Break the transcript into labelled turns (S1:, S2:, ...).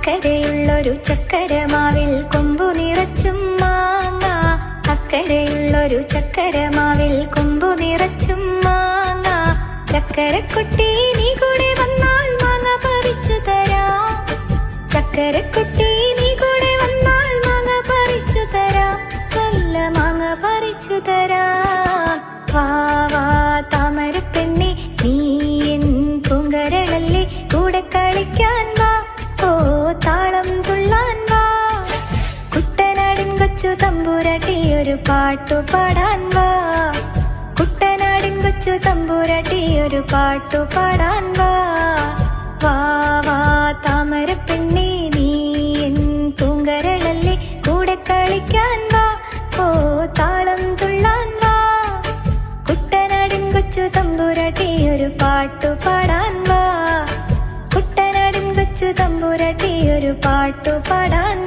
S1: അക്കരയുള്ളൊരു ചക്കരമാവിൽ കൊമ്പു നിറച്ചും മാങ്ങ. അക്കരയുള്ളൊരു ചക്കരമാവിൽ കൊമ്പു നിറച്ചും മാങ്ങ. ചക്കരക്കുട്ടി നീ കൂടെ വന്നാൽ മാങ്ങ പറിച്ചു തരാം. ചക്കരക്കുട്ടി നീ കൂടെ വന്നാൽ മാങ്ങ പറിച്ചു തരാം. നല്ല മാങ്ങ പറിച്ചു തരാം. വാ വാ താമരപ്പെണ്ണെ നീ എൻ പൂങ്കരളല്ലേ, കൂടെ കളിക്കാൻ വാ, ഓ താളം തുള്ളാൻ വാ. കുട്ടനാടൻ കൊച്ചു തമ്പുരാട്ടി ഒരു പാട്ടു പാടാൻ വാ. കുട്ടനാടൻ കൊച്ചു തമ്പുരാട്ടി ഒരു പാട്ടു പാടാൻ വാ. വാ വാ താമരപ്പെണ്ണെ നീ എൻ പൂങ്കരളല്ലേ, കൂടെ കളിക്കാൻ വാ, ഓ താളം തുള്ളാൻ വാ. കുട്ടനാടൻ കൊച്ചു തമ്പുരാട്ടി ഒരു പാട്ടു പാടാൻ വാ. കുട്ടനാടൻ കൊച്ചു തമ്പുരാട്ടി ഒരു പാട്ടു പാടാൻ